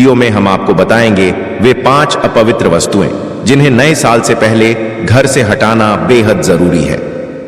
Video में हम आपको बताएंगे वे 5 अपवित्र वस्तुएं जिन्हें नए साल से पहले घर से हटाना बेहद जरूरी है,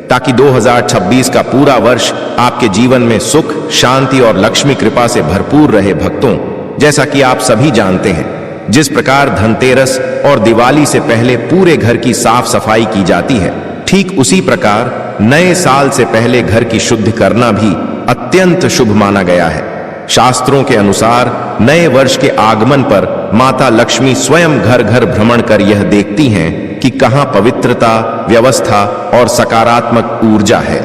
ताकि 2026 का पूरा वर्ष आपके जीवन में सुख, शांति और लक्ष्मी कृपा से भरपूर रहे। भक्तों, जैसा कि आप सभी जानते हैं, जिस प्रकार धनतेरस और दिवाली से पहले पूरे घर की साफ सफाई की जाती है, ठीक उसी प्रकार नए साल से पहले घर की शुद्धि करना भी अत्यंत शुभ माना गया है। शास्त्रों के अनुसार नए वर्ष के आगमन पर माता लक्ष्मी स्वयं घर घर भ्रमण कर यह देखती हैं कि कहां पवित्रता, व्यवस्था और सकारात्मक ऊर्जा है।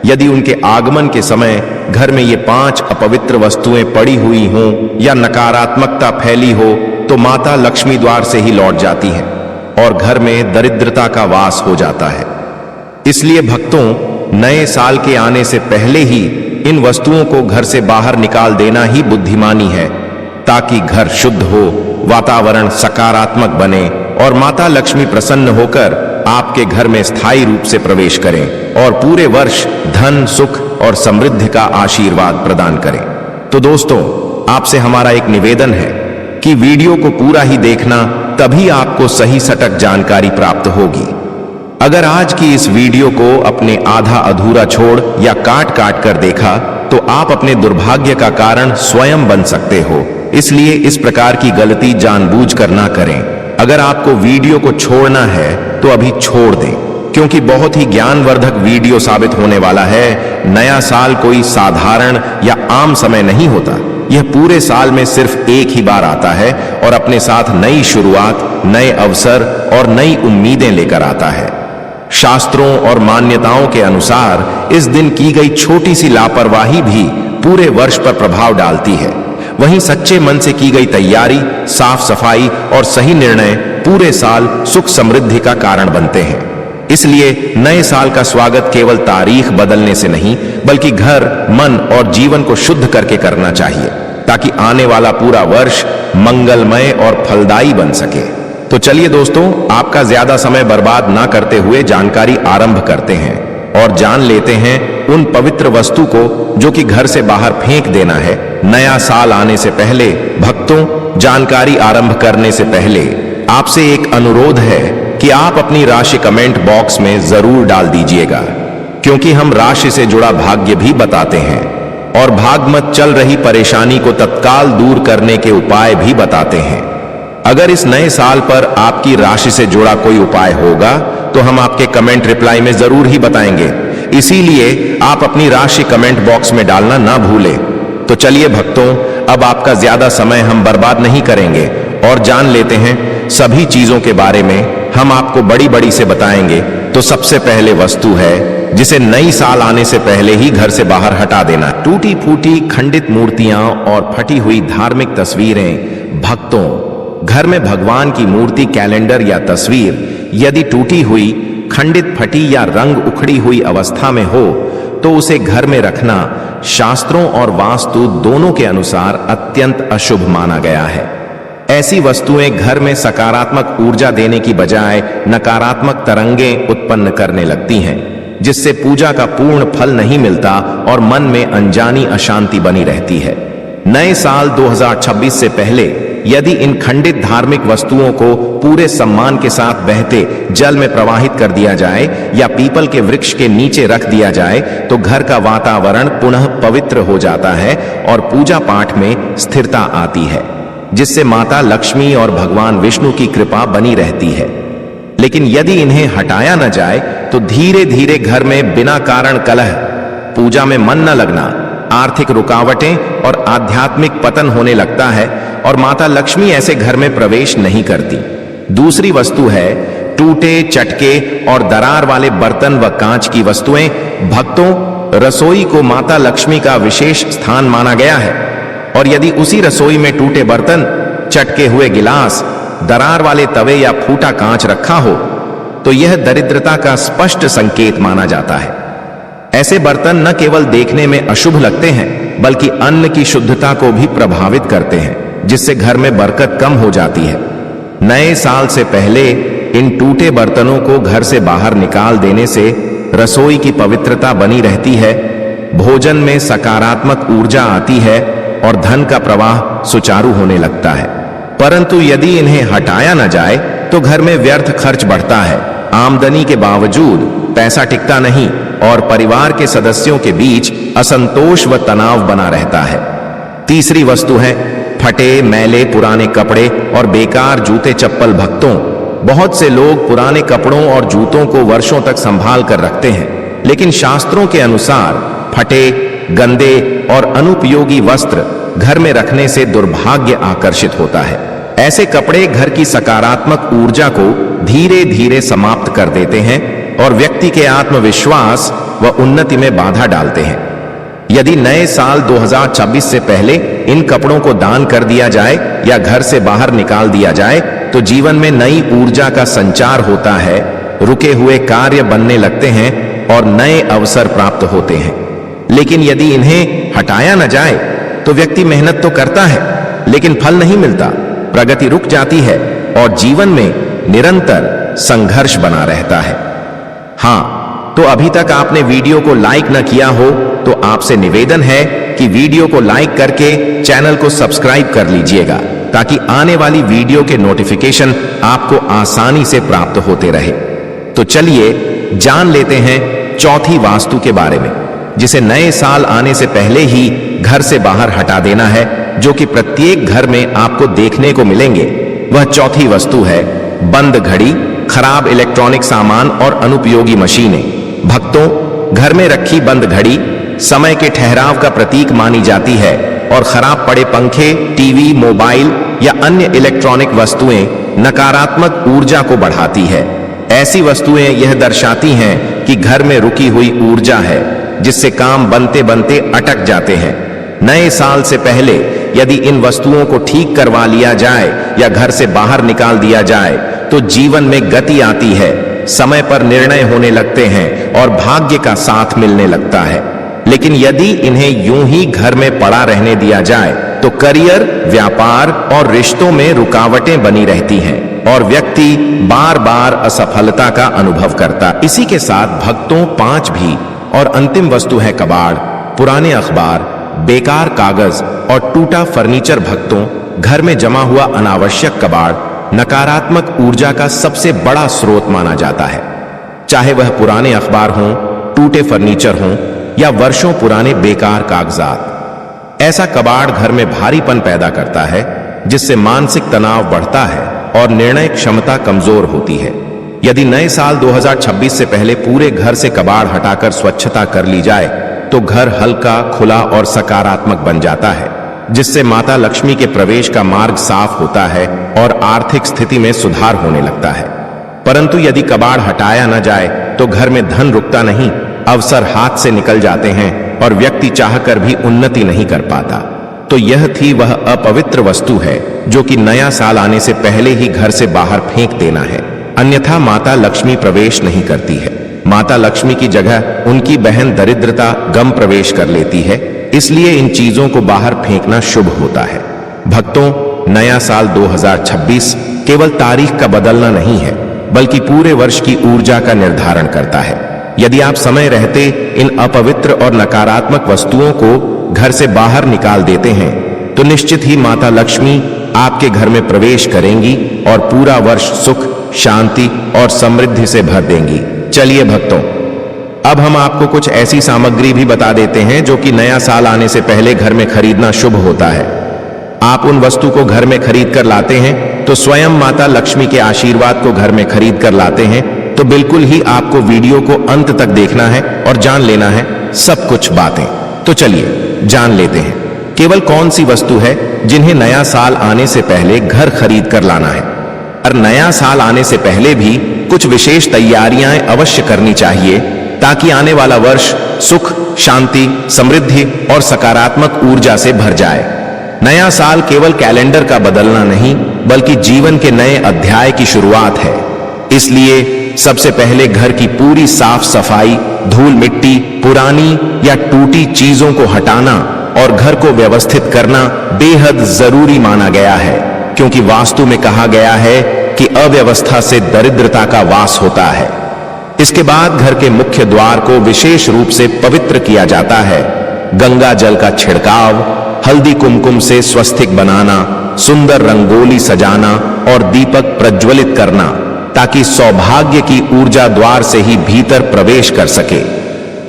यदि उनके आगमन के समय घर में ये 5 अपवित्र वस्तुएं पड़ी हुई हों या नकारात्मकता फैली हो, तो माता लक्ष्मी द्वार से ही लौट जाती है और घर में दरिद्रता का वास हो जाता है। इसलिए भक्तों, नए साल के आने से पहले ही इन वस्तुओं को घर से बाहर निकाल देना ही बुद्धिमानी है, ताकि घर शुद्ध हो, वातावरण सकारात्मक बने और माता लक्ष्मी प्रसन्न होकर आपके घर में स्थायी रूप से प्रवेश करें और पूरे वर्ष धन, सुख और समृद्धि का आशीर्वाद प्रदान करें। तो दोस्तों, आपसे हमारा एक निवेदन है कि वीडियो को पूरा ही देखना, तभी आपको सही सटीक जानकारी प्राप्त होगी। अगर आज की इस वीडियो को अपने आधा अधूरा छोड़ या काट काट कर देखा, तो आप अपने दुर्भाग्य का कारण स्वयं बन सकते हो। इसलिए इस प्रकार की गलती जानबूझकर ना करें। अगर आपको वीडियो को छोड़ना है तो अभी छोड़ दें, क्योंकि बहुत ही ज्ञानवर्धक वीडियो साबित होने वाला है। नया साल कोई साधारण या आम समय नहीं होता, यह पूरे साल में सिर्फ एक ही बार आता है और अपने साथ नई शुरुआत, नए अवसर और नई उम्मीदें लेकर आता है। शास्त्रों और मान्यताओं के अनुसार इस दिन की गई छोटी सी लापरवाही भी पूरे वर्ष पर प्रभाव डालती है। वहीं सच्चे मन से की गई तैयारी, साफ सफाई और सही निर्णय पूरे साल सुख समृद्धि का कारण बनते हैं। इसलिए नए साल का स्वागत केवल तारीख बदलने से नहीं, बल्कि घर, मन और जीवन को शुद्ध करके करना चाहिए, ताकि आने वाला पूरा वर्ष मंगलमय और फलदायी बन सके। तो चलिए दोस्तों, आपका ज्यादा समय बर्बाद ना करते हुए जानकारी आरंभ करते हैं और जान लेते हैं उन पवित्र वस्तु को जो कि घर से बाहर फेंक देना है नया साल आने से पहले। भक्तों, जानकारी आरंभ करने से पहले आपसे एक अनुरोध है कि आप अपनी राशि कमेंट बॉक्स में जरूर डाल दीजिएगा, क्योंकि हम राशि से जुड़ा भाग्य भी बताते हैं और भाग्यमत चल रही परेशानी को तत्काल दूर करने के उपाय भी बताते हैं। अगर इस नए साल पर आपकी राशि से जुड़ा कोई उपाय होगा तो हम आपके कमेंट रिप्लाई में जरूर ही बताएंगे। इसीलिए आप अपनी राशि कमेंट बॉक्स में डालना ना भूलें। तो चलिए भक्तों, अब आपका ज्यादा समय हम बर्बाद नहीं करेंगे और जान लेते हैं सभी चीजों के बारे में। हम आपको बड़ी बड़ी से बताएंगे। तो सबसे पहले वस्तु है जिसे नई साल आने से पहले ही घर से बाहर हटा देना। टूटी फूटी खंडित मूर्तियां और फटी हुई धार्मिक तस्वीरें। भक्तों, घर में भगवान की मूर्ति, कैलेंडर या तस्वीर यदि टूटी हुई, खंडित, फटी या रंग उखड़ी हुई अवस्था में हो, तो उसे घर में रखना शास्त्रों और वास्तु दोनों के अनुसार अत्यंत अशुभ माना गया है। ऐसी वस्तुएं घर में सकारात्मक ऊर्जा देने की बजाय नकारात्मक तरंगें उत्पन्न करने लगती हैं, जिससे पूजा का पूर्ण फल नहीं मिलता और मन में अनजानी अशांति बनी रहती है। नए साल 2026 से पहले यदि इन खंडित धार्मिक वस्तुओं को पूरे सम्मान के साथ बहते जल में प्रवाहित कर दिया जाए या पीपल के वृक्ष के नीचे रख दिया जाए, तो घर का वातावरण पुनः पवित्र हो जाता है और पूजा पाठ में स्थिरता आती है, जिससे माता लक्ष्मी और भगवान विष्णु की कृपा बनी रहती है। लेकिन यदि इन्हें हटाया न जाए तो धीरे धीरे घर में बिना कारण कलह, पूजा में मन न लगना, आर्थिक रुकावटें और आध्यात्मिक पतन होने लगता है और माता लक्ष्मी ऐसे घर में प्रवेश नहीं करती। दूसरी वस्तु है टूटे, चटके और दरार वाले बर्तन व कांच की वस्तुएं। भक्तों, रसोई को माता लक्ष्मी का विशेष स्थान माना गया है और यदि उसी रसोई में टूटे बर्तन, चटके हुए गिलास, दरार वाले तवे या फूटा कांच रखा हो, तो यह दरिद्रता का स्पष्ट संकेत माना जाता है। ऐसे बर्तन न केवल देखने में अशुभ लगते हैं, बल्कि अन्न की शुद्धता को भी प्रभावित करते हैं, जिससे घर में बरकत कम हो जाती है। नए साल से पहले इन टूटे बर्तनों को घर से बाहर निकाल देने से रसोई की पवित्रता बनी रहती है, भोजन में सकारात्मक ऊर्जा आती है और धन का प्रवाह सुचारू होने लगता है। परंतु यदि इन्हें हटाया न जाए तो घर में व्यर्थ खर्च बढ़ता है, आमदनी के बावजूद पैसा टिकता नहीं और परिवार के सदस्यों के बीच असंतोष व तनाव बना रहता है। तीसरी वस्तु है फटे मैले पुराने कपड़े और बेकार जूते चप्पल। भक्तों, बहुत से लोग पुराने कपड़ों और जूतों को वर्षों तक संभाल कर रखते हैं, लेकिन शास्त्रों के अनुसार फटे, गंदे और अनुपयोगी वस्त्र घर में रखने से दुर्भाग्य आकर्षित होता है। ऐसे कपड़े घर की सकारात्मक ऊर्जा को धीरे धीरे समाप्त कर देते हैं और व्यक्ति के आत्मविश्वास व उन्नति में बाधा डालते हैं। यदि नए साल 2026 से पहले इन कपड़ों को दान कर दिया जाए या घर से बाहर निकाल दिया जाए तो जीवन में नई ऊर्जा का संचार होता है, रुके हुए कार्य बनने लगते हैं और नए अवसर प्राप्त होते हैं। लेकिन यदि इन्हें हटाया न जाए तो व्यक्ति मेहनत तो करता है लेकिन फल नहीं मिलता, प्रगति रुक जाती है और जीवन में निरंतर संघर्ष बना रहता है। हाँ, तो अभी तक आपने वीडियो को लाइक न किया हो तो आपसे निवेदन है कि वीडियो को लाइक करके चैनल को सब्सक्राइब कर लीजिएगा ताकि आने वाली वीडियो के नोटिफिकेशन आपको आसानी से प्राप्त होते रहे। तो चलिए जान लेते हैं चौथी वास्तु के बारे में, जिसे नए साल आने से पहले ही घर से बाहर हटा देना है, जो कि प्रत्येक घर में आपको देखने को मिलेंगे। वह चौथी वस्तु है बंद घड़ी, खराब इलेक्ट्रॉनिक सामान और अनुपयोगी मशीनें। भक्तों, घर में रखी बंद घड़ी समय के ठहराव का प्रतीक मानी जाती है और खराब पड़े पंखे, टीवी, मोबाइल या अन्य इलेक्ट्रॉनिक वस्तुएं नकारात्मक ऊर्जा को बढ़ाती है। ऐसी वस्तुएं यह दर्शाती हैं कि घर में रुकी हुई ऊर्जा है, जिससे काम बनते बनते अटक जाते हैं। नए साल से पहले यदि इन वस्तुओं को ठीक करवा लिया जाए या घर से बाहर निकाल दिया जाए तो जीवन में गति आती है, समय पर निर्णय होने लगते हैं और भाग्य का साथ मिलने लगता है। लेकिन यदि इन्हें यूं ही घर में पड़ा रहने दिया जाए तो करियर, व्यापार और रिश्तों में रुकावटें बनी रहती हैं और व्यक्ति बार बार असफलता का अनुभव करता। इसी के साथ भक्तों, पांचवी और अंतिम वस्तु है कबाड़, पुराने अखबार, बेकार कागज और टूटा फर्नीचर। भक्तों, घर में जमा हुआ अनावश्यक कबाड़ नकारात्मक ऊर्जा का सबसे बड़ा स्रोत माना जाता है। चाहे वह पुराने अखबार हों, टूटे फर्नीचर हों या वर्षों पुराने बेकार कागजात। ऐसा कबाड़ घर में भारीपन पैदा करता है, जिससे मानसिक तनाव बढ़ता है और निर्णय क्षमता कमजोर होती है। यदि नए साल 2026 से पहले पूरे घर से कबाड़ हटाकर स्वच्छता कर ली जाए तो घर हल्का, खुला और सकारात्मक बन जाता है, जिससे माता लक्ष्मी के प्रवेश का मार्ग साफ होता है और आर्थिक स्थिति में सुधार होने लगता है। परंतु यदि कबाड़ हटाया न जाए तो घर में धन रुकता नहीं, अवसर हाथ से निकल जाते हैं और व्यक्ति चाहकर भी उन्नति नहीं कर पाता। तो यह थी वह अपवित्र वस्तु है जो कि नया साल आने से पहले ही घर से बाहर फेंक देना है, अन्यथा माता लक्ष्मी प्रवेश नहीं करती है। माता लक्ष्मी की जगह उनकी बहन दरिद्रता गम प्रवेश कर लेती है, इसलिए इन चीजों को बाहर फेंकना शुभ होता है। भक्तों, नया साल 2026 केवल तारीख का बदलना नहीं है, बल्कि पूरे वर्ष की ऊर्जा का निर्धारण करता है। यदि आप समय रहते इन अपवित्र और नकारात्मक वस्तुओं को घर से बाहर निकाल देते हैं तो निश्चित ही माता लक्ष्मी आपके घर में प्रवेश करेंगी और पूरा वर्ष सुख, शांति और समृद्धि से भर देंगी। चलिए भक्तों, अब हम आपको कुछ ऐसी सामग्री भी बता देते हैं जो कि नया साल आने से पहले घर में खरीदना शुभ होता है। आप उन वस्तु को घर में खरीद कर लाते हैं तो स्वयं माता लक्ष्मी के आशीर्वाद को घर में खरीद कर लाते हैं, तो बिल्कुल ही आपको वीडियो को अंत तक देखना है और जान लेना है सब कुछ बातें। तो चलिए जान लेते हैं केवल कौन सी वस्तु है जिन्हें नया साल आने से पहले घर खरीद कर लाना है। और नया साल आने से पहले भी कुछ विशेष तैयारियां अवश्य करनी चाहिए ताकि आने वाला वर्ष सुख, शांति, समृद्धि और सकारात्मक ऊर्जा से भर जाए। नया साल केवल कैलेंडर का बदलना नहीं, बल्कि जीवन के नए अध्याय की शुरुआत है। इसलिए सबसे पहले घर की पूरी साफ सफाई, धूल मिट्टी, पुरानी या टूटी चीजों को हटाना और घर को व्यवस्थित करना बेहद जरूरी माना गया है, क्योंकि वास्तु में कहा गया है कि अव्यवस्था से दरिद्रता का वास होता है। इसके बाद घर के मुख्य द्वार को विशेष रूप से पवित्र किया जाता है। गंगा जल का छिड़काव, हल्दी कुमकुम से स्वस्तिक बनाना सुंदर रंगोली सजाना और दीपक प्रज्वलित करना, ताकि सौभाग्य की ऊर्जा द्वार से ही भीतर प्रवेश कर सके।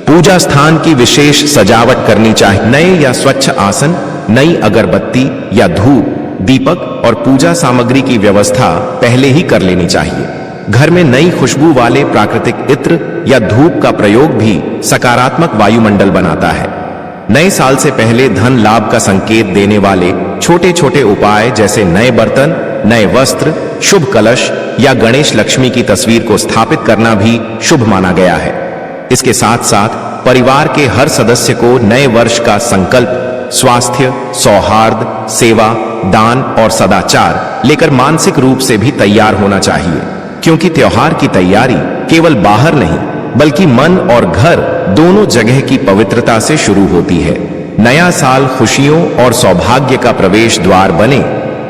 पूजा स्थान की विशेष सजावट करनी चाहिए। नए या स्वच्छ आसन, नई अगरबत्ती या धूप, दीपक और पूजा सामग्री की व्यवस्था पहले ही कर लेनी चाहिए। घर में नई खुशबू वाले प्राकृतिक इत्र या धूप का प्रयोग भी सकारात्मक वायुमंडल बनाता है। नए साल से पहले धन लाभ का संकेत देने वाले छोटे छोटे उपाय जैसे नए बर्तन, नए वस्त्र, शुभ कलश या गणेश लक्ष्मी की तस्वीर को स्थापित करना भी शुभ माना गया है। इसके साथ साथ परिवार के हर सदस्य को नए वर्ष का संकल्प स्वास्थ्य, सौहार्द, सेवा, दान और सदाचार लेकर मानसिक रूप से भी तैयार होना चाहिए, क्योंकि त्योहार की तैयारी केवल बाहर नहीं बल्कि मन और घर दोनों जगह की पवित्रता से शुरू होती है। नया साल खुशियों और सौभाग्य का प्रवेश द्वार बने,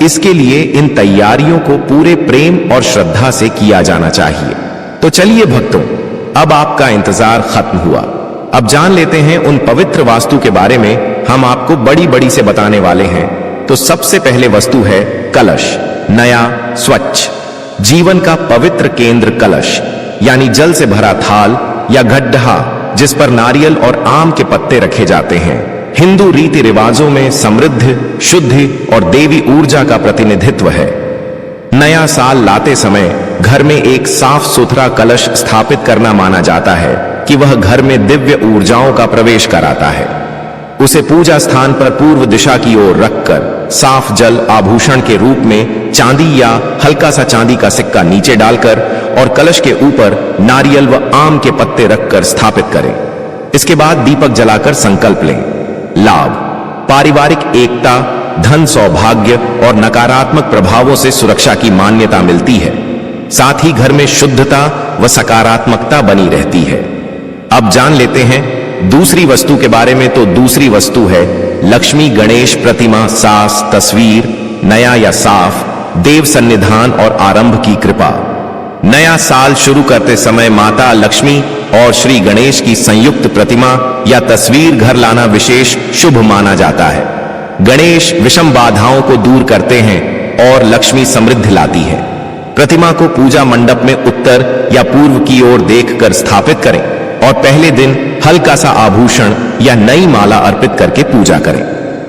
इसके लिए इन तैयारियों को पूरे प्रेम और श्रद्धा से किया जाना चाहिए। तो चलिए भक्तों, अब आपका इंतजार खत्म हुआ। अब जान लेते हैं उन पवित्र वास्तु के बारे में हम आपको बड़ी बड़ी से बताने वाले हैं। तो सबसे पहले वस्तु है कलश। नया, स्वच्छ, जीवन का पवित्र केंद्र कलश, यानी जल से भरा थाल या गड्ढा जिस पर नारियल और आम के पत्ते रखे जाते हैं। हिंदू रीति रिवाजों में समृद्धि, शुद्धि और देवी ऊर्जा का प्रतिनिधित्व है। नया साल लाते समय घर में एक साफ सुथरा कलश स्थापित करना माना जाता है कि वह घर में दिव्य ऊर्जाओं का प्रवेश कराता है। उसे पूजा स्थान पर पूर्व दिशा की ओर रखकर साफ जल आभूषण के रूप में चांदी या हल्का सा चांदी का सिक्का नीचे डालकर और कलश के ऊपर नारियल व आम के पत्ते रखकर स्थापित करें। इसके बाद दीपक जलाकर संकल्प लें। लाभ, पारिवारिक एकता, धन, सौभाग्य और नकारात्मक प्रभावों से सुरक्षा की मान्यता मिलती है। साथ ही घर में शुद्धता व सकारात्मकता बनी रहती है। अब जान लेते हैं दूसरी वस्तु के बारे में। तो दूसरी वस्तु है लक्ष्मी गणेश प्रतिमा, सास, तस्वीर, नया या साफ, देव सन्निधान और आरंभ की कृपा। नया साल शुरू करते समय माता लक्ष्मी और श्री गणेश की संयुक्त प्रतिमा या तस्वीर घर लाना विशेष शुभ माना जाता है। गणेश विषम बाधाओं को दूर करते हैं और लक्ष्मी समृद्धि लाती है। प्रतिमा को पूजा मंडप में उत्तर या पूर्व की ओर देखकर स्थापित करें और पहले दिन हल्का सा आभूषण या नई माला अर्पित करके पूजा करें।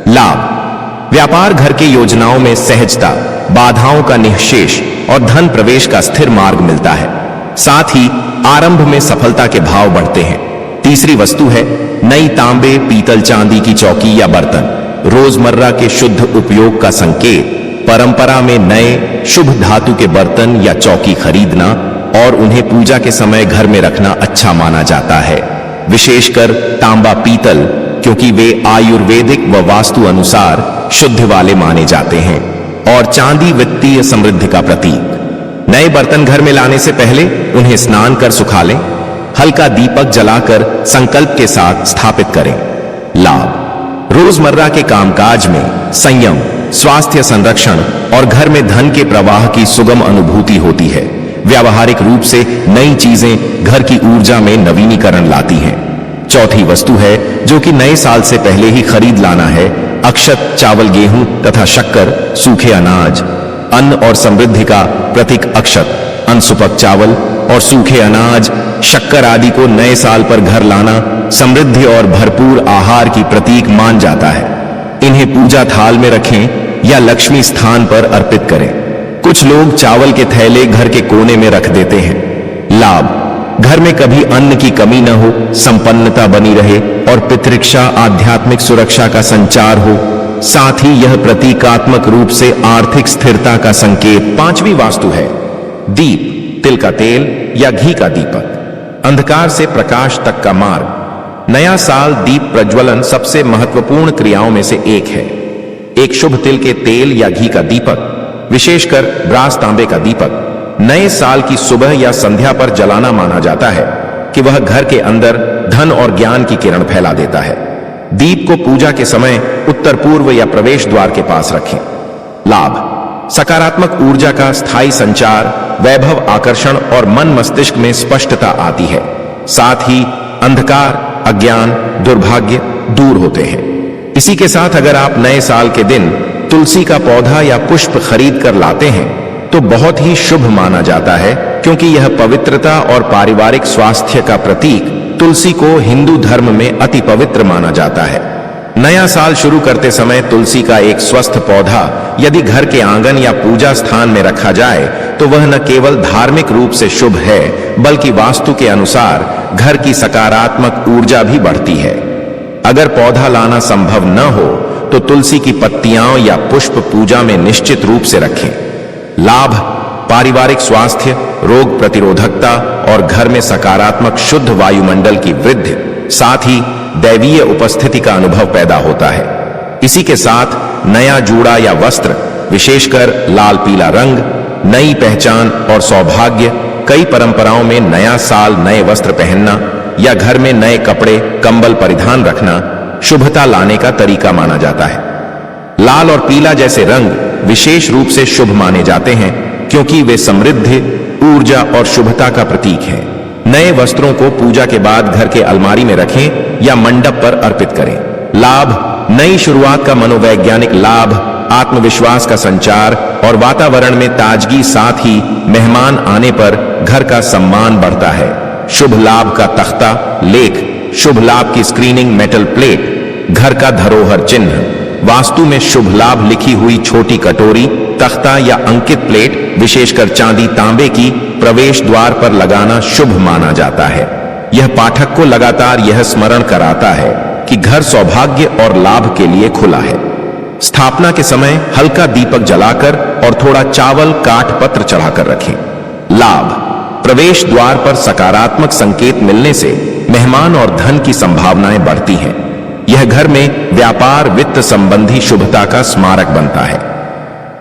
लाभ, व्यापार, घर के योजनाओं में सहजता, बाधाओं का निःशेष और धन प्रवेश का स्थिर मार्ग मिलता है। साथ ही आरंभ में सफलता के भाव बढ़ते हैं। तीसरी वस्तु है नई तांबे, पीतल, चांदी की चौकी या बर्तन। रोजमर्रा के शुद्ध उपयोग का संकेत। परंपरा में नए शुभ धातु के बर्तन या चौकी खरीदना और उन्हें पूजा के समय घर में रखना अच्छा माना जाता है। विशेषकर तांबा, पीतल, क्योंकि वे आयुर्वेदिक व वास्तु अनुसार शुद्ध वाले माने जाते हैं। और चांदी वित्तीय समृद्धि का प्रतीक। नए बर्तन घर में लाने से पहले उन्हें स्नान कर सुखा लें। हल्का दीपक जलाकर संकल्प के साथ स्थापित करें। लाभ, रोजमर्रा के कामकाज में संयम, स्वास्थ्य संरक्षण और घर में धन के प्रवाह की सुगम अनुभूति होती है। व्यावहारिक रूप से नई चीजें घर की ऊर्जा में नवीनीकरण लाती हैं। चौथी वस्तु है जो कि नए साल से पहले ही खरीद लाना है। अक्षत, चावल, गेहूं तथा शक्कर, सूखे अनाज। अन्न और समृद्धि का प्रतीक अक्षत, अनसुपक चावल और सूखे अनाज, शक्कर आदि को नए साल पर घर लाना समृद्धि और भरपूर आहार की प्रतीक मान जाता है। इन्हें पूजा थाल में रखें या लक्ष्मी स्थान पर अर्पित करें। कुछ लोग चावल के थैले घर के कोने में रख देते हैं। लाभ, घर में कभी अन्न की कमी न हो, संपन्नता बनी रहे और पितृक्षा, आध्यात्मिक सुरक्षा का संचार हो। साथ ही यह प्रतीकात्मक रूप से आर्थिक स्थिरता का संकेत। पांचवी वास्तु है दीप, तिल का तेल या घी का दीपक। अंधकार से प्रकाश तक का मार्ग। नया साल दीप प्रज्वलन सबसे महत्वपूर्ण क्रियाओं में से एक है। एक शुभ तिल के तेल या घी का दीपक, विशेषकर ब्रास तांबे का दीपक, नए साल की सुबह या संध्या पर जलाना माना जाता है कि वह घर के अंदर धन और ज्ञान की किरण फैला देता है। दीप को पूजा के समय उत्तर पूर्व या प्रवेश द्वार के पास रखें। लाभ, सकारात्मक ऊर्जा का स्थायी संचार, वैभव, आकर्षण और मन मस्तिष्क में स्पष्टता आती है। साथ ही अंधकार, अज्ञान, दुर्भाग्य दूर होते हैं। इसी के साथ अगर आप नए साल के दिन तुलसी का पौधा या पुष्प खरीद कर लाते हैं तो बहुत ही शुभ माना जाता है, क्योंकि यह पवित्रता और पारिवारिक स्वास्थ्य का प्रतीक तुलसी को हिंदू धर्म में अति पवित्र माना जाता है। नया साल शुरू करते समय तुलसी का एक स्वस्थ पौधा यदि घर के आंगन या पूजा स्थान में रखा जाए तो वह न केवल धार्मिक रूप से शुभ है, बल्कि वास्तु के अनुसार घर की सकारात्मक ऊर्जा भी बढ़ती है। अगर पौधा लाना संभव न हो तो तुलसी की पत्तियां या पुष्प पूजा में निश्चित रूप से रखें। लाभ: पारिवारिक स्वास्थ्य, रोग प्रतिरोधकता और घर में सकारात्मक शुद्ध वायुमंडल की वृद्धि, साथ ही दैवीय उपस्थिति का अनुभव पैदा होता है। इसी के साथ नया जूड़ा या वस्त्र, विशेषकर लाल पीला रंग, नई पहचान और सौभाग्य। कई परंपराओं में नया साल नए वस्त्र पहनना या घर में नए कपड़े कंबल परिधान रखना शुभता लाने का तरीका माना जाता है। लाल और पीला जैसे रंग विशेष रूप से शुभ माने जाते हैं, क्योंकि वे समृद्धि, ऊर्जा और शुभता का प्रतीक हैं। नए वस्त्रों को पूजा के बाद घर के अलमारी में रखें या मंडप पर अर्पित करें। लाभ: नई शुरुआत का मनोवैज्ञानिक लाभ, आत्मविश्वास का संचार और वातावरण में ताजगी, साथ ही मेहमान आने पर घर का सम्मान बढ़ता है। शुभ लाभ का तख्ता, लेख, शुभ लाभ की स्क्रीनिंग, मेटल प्लेट, घर का धरोहर चिन्ह, वास्तु में शुभ लाभ लिखी हुई छोटी कटोरी, तख्ता या अंकित प्लेट, विशेषकर चांदी तांबे की, प्रवेश द्वार पर लगाना शुभ माना जाता है। यह पाठक को लगातार यह स्मरण कराता है कि घर सौभाग्य और लाभ के लिए खुला है। स्थापना के समय हल्का दीपक जलाकर और थोड़ा चावल काठ पत्र चढ़ाकर रखें। लाभ: प्रवेश द्वार पर सकारात्मक संकेत मिलने से मेहमान और धन की संभावनाएं बढ़ती हैं। यह घर में व्यापार, वित्त संबंधी शुभता का स्मारक बनता है।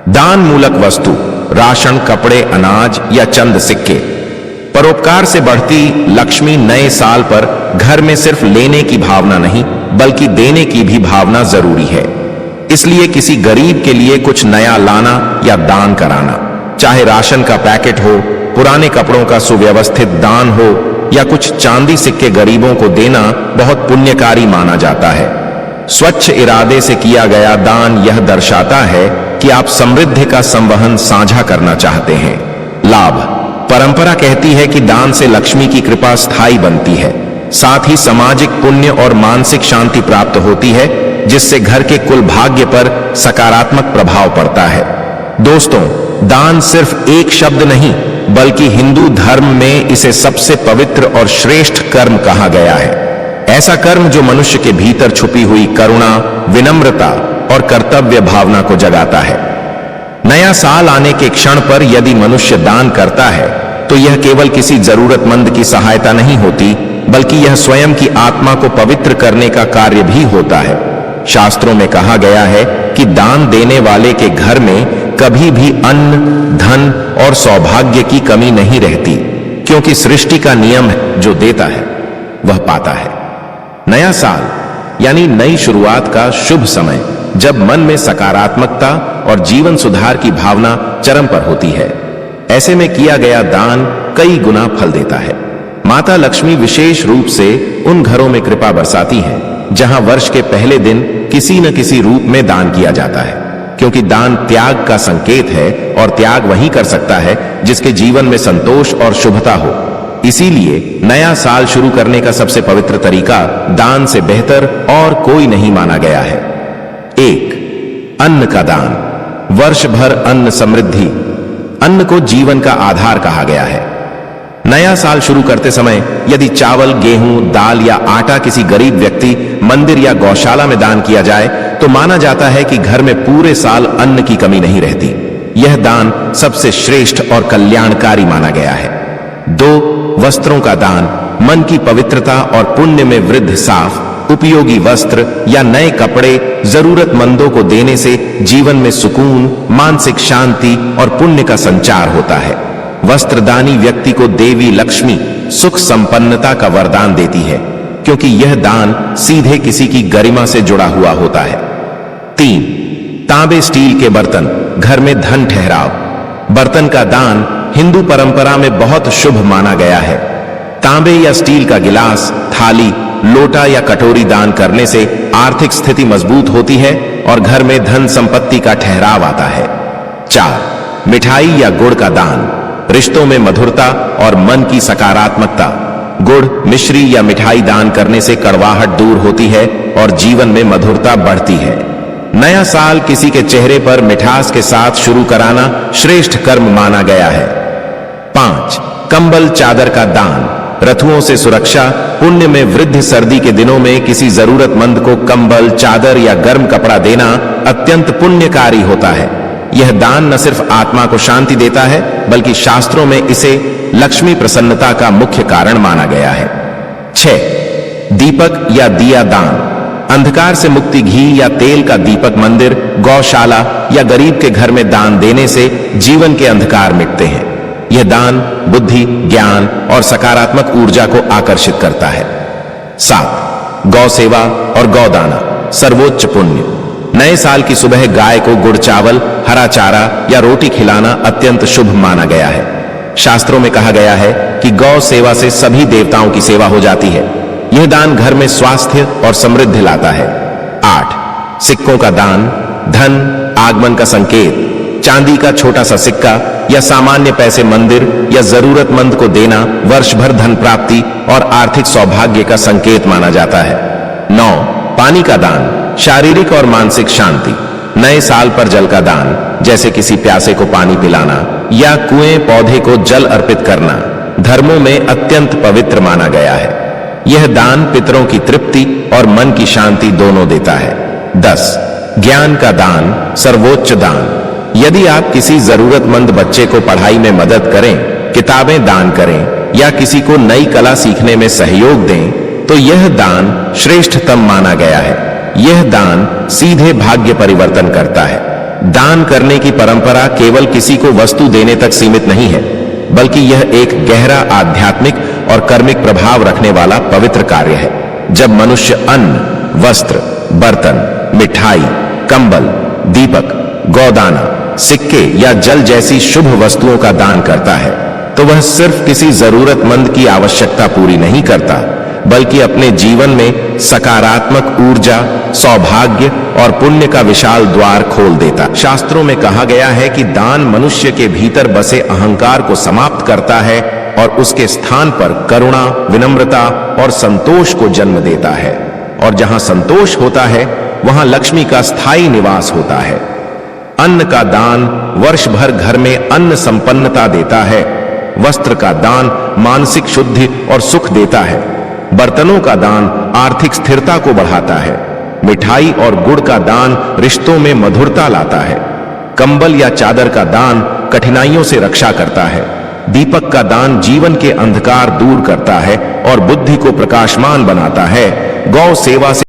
दान मूलक वस्तु, राशन, कपड़े, अनाज या चंद सिक्के। परोपकार से बढ़ती लक्ष्मी नए साल पर घर में सिर्फ लेने की भावना नहीं, बल्कि देने की भी भावना जरूरी है। इसलिए किसी गरीब के लिए कुछ नया लाना या दान कराना, चाहे राशन का पैकेट हो, पुराने कपड़ों का सुव्यवस्थित दान हो या कुछ चांदी सिक्के गरीबों को देना, बहुत पुण्यकारी माना जाता है। स्वच्छ इरादे से किया गया दान यह दर्शाता है कि आप समृद्धि का संवहन साझा करना चाहते हैं। लाभ: परंपरा कहती है कि दान से लक्ष्मी की कृपा स्थायी बनती है, साथ ही सामाजिक पुण्य और मानसिक शांति प्राप्त होती है, जिससे घर के कुल भाग्य पर सकारात्मक प्रभाव पड़ता है। दोस्तों, दान सिर्फ एक शब्द नहीं, बल्कि हिंदू धर्म में इसे सबसे पवित्र और श्रेष्ठ कर्म कहा गया है। ऐसा कर्म जो मनुष्य के भीतर छुपी हुई करुणा, विनम्रता और कर्तव्य भावना को जगाता है। नया साल आने के क्षण पर यदि मनुष्य दान करता है तो यह केवल किसी जरूरतमंद की सहायता नहीं होती, बल्कि यह स्वयं की आत्मा को पवित्र करने का कार्य भी होता है। शास्त्रों में कहा गया है कि दान देने वाले के घर में कभी भी अन्न, धन और सौभाग्य की कमी नहीं रहती, क्योंकि सृष्टि का नियम है, जो देता है वह पाता है। नया साल यानी नई शुरुआत का शुभ समय, जब मन में सकारात्मकता और जीवन सुधार की भावना चरम पर होती है। ऐसे में किया गया दान कई गुना फल देता है। माता लक्ष्मी विशेष रूप से उन घरों में कृपा बरसाती हैं जहां वर्ष के पहले दिन किसी न किसी रूप में दान किया जाता है, क्योंकि दान त्याग का संकेत है और त्याग वही कर सकता है जिसके जीवन में संतोष और शुभता हो। इसीलिए नया साल शुरू करने का सबसे पवित्र तरीका दान से बेहतर और कोई नहीं माना गया है। 1. अन्न का दान। वर्ष भर अन्न समृद्धि। अन्न को जीवन का आधार कहा गया है। नया साल शुरू करते समय यदि चावल, गेहूं, दाल या आटा किसी गरीब व्यक्ति, मंदिर या गौशाला में दान किया जाए तो माना जाता है कि घर में पूरे साल अन्न की कमी नहीं रहती। यह दान सबसे श्रेष्ठ और कल्याणकारी माना गया है। 2. वस्त्रों का दान। मन की पवित्रता और पुण्य में वृद्धि। साफ, उपयोगी वस्त्र या नए कपड़े जरूरतमंदों को देने से जीवन में सुकून, मानसिक शांति और पुण्य का संचार होता है। वस्त्रदानी व्यक्ति को देवी लक्ष्मी सुख संपन्नता का वरदान देती है, क्योंकि यह दान सीधे किसी की गरिमा से जुड़ा हुआ होता है। 3. तांबे स्टील के बर्तन। घर में धन ठहराव। बर्तन का दान हिंदू परंपरा में बहुत शुभ माना गया है। तांबे या स्टील का गिलास, थाली, लोटा या कटोरी दान करने से आर्थिक स्थिति मजबूत होती है और घर में धन संपत्ति का ठहराव आता है। 4. मिठाई या गुड़ का दान, रिश्तों में मधुरता और मन की सकारात्मकता। गुड़, मिश्री या मिठाई दान करने से कड़वाहट दूर होती है और जीवन में मधुरता बढ़ती है। नया साल किसी के चेहरे पर मिठास के साथ शुरू कराना श्रेष्ठ कर्म माना गया है। 5. कंबल चादर का दान, रथुओं से सुरक्षा, पुण्य में वृद्धि। सर्दी के दिनों में किसी जरूरतमंद को कंबल, चादर या गर्म कपड़ा देना अत्यंत पुण्यकारी होता है। यह दान न सिर्फ आत्मा को शांति देता है, बल्कि शास्त्रों में इसे लक्ष्मी प्रसन्नता का मुख्य कारण माना गया है। 6. दीपक या दिया दान, अंधकार से मुक्ति। घी या तेल का दीपक मंदिर, गौशाला या गरीब के घर में दान देने से जीवन के अंधकार मिटते हैं। यह दान बुद्धि, ज्ञान और सकारात्मक ऊर्जा को आकर्षित करता है। 7. गौ सेवा और गौदाना, सर्वोच्च पुण्य। नए साल की सुबह गाय को गुड़ चावल, हरा चारा या रोटी खिलाना अत्यंत शुभ माना गया है। शास्त्रों में कहा गया है कि गौ सेवा से सभी देवताओं की सेवा हो जाती है। यह दान घर में स्वास्थ्य और समृद्धि लाता है। 8. सिक्कों का दान, धन आगमन का संकेत। चांदी का छोटा सा सिक्का या सामान्य पैसे मंदिर या जरूरतमंद को देना वर्ष भर धन प्राप्ति और आर्थिक सौभाग्य का संकेत माना जाता है। 9. पानी का दान, शारीरिक और मानसिक शांति। नए साल पर जल का दान, जैसे किसी प्यासे को पानी पिलाना या कुएं पौधे को जल अर्पित करना, धर्मों में अत्यंत पवित्र माना गया है। यह दान पितरों की तृप्ति और मन की शांति दोनों देता है। 10. ज्ञान का दान, सर्वोच्च दान। यदि आप किसी जरूरतमंद बच्चे को पढ़ाई में मदद करें, किताबें दान करें या किसी को नई कला सीखने में सहयोग दें, तो यह दान श्रेष्ठतम माना गया है। यह दान सीधे भाग्य परिवर्तन करता है। दान करने की परंपरा केवल किसी को वस्तु देने तक सीमित नहीं है, बल्कि यह एक गहरा आध्यात्मिक और कर्मिक प्रभाव रखने वाला पवित्र कार्य है। जब मनुष्य अन्न, वस्त्र, बर्तन, मिठाई, कंबल, दीपक, गौदाना, सिक्के या जल जैसी शुभ वस्तुओं का दान करता है, तो वह सिर्फ किसी जरूरतमंद की आवश्यकता पूरी नहीं करता, बल्कि अपने जीवन में सकारात्मक ऊर्जा, सौभाग्य और पुण्य का विशाल द्वार खोल देता। शास्त्रों में कहा गया है कि दान मनुष्य के भीतर बसे अहंकार को समाप्त करता है और उसके स्थान पर करुणा, विनम्रता और संतोष को जन्म देता है। और जहां संतोष होता है, वहां लक्ष्मी का स्थायी निवास होता है। अन्न का दान वर्ष भर घर में अन्न संपन्नता देता है। वस्त्र का दान मानसिक शुद्धि और सुख देता है। बर्तनों का दान आर्थिक स्थिरता को बढ़ाता है। मिठाई और गुड़ का दान रिश्तों में मधुरता लाता है। कंबल या चादर का दान कठिनाइयों से रक्षा करता है। दीपक का दान जीवन के अंधकार दूर करता है और बुद्धि को प्रकाशमान बनाता है। गौ सेवा से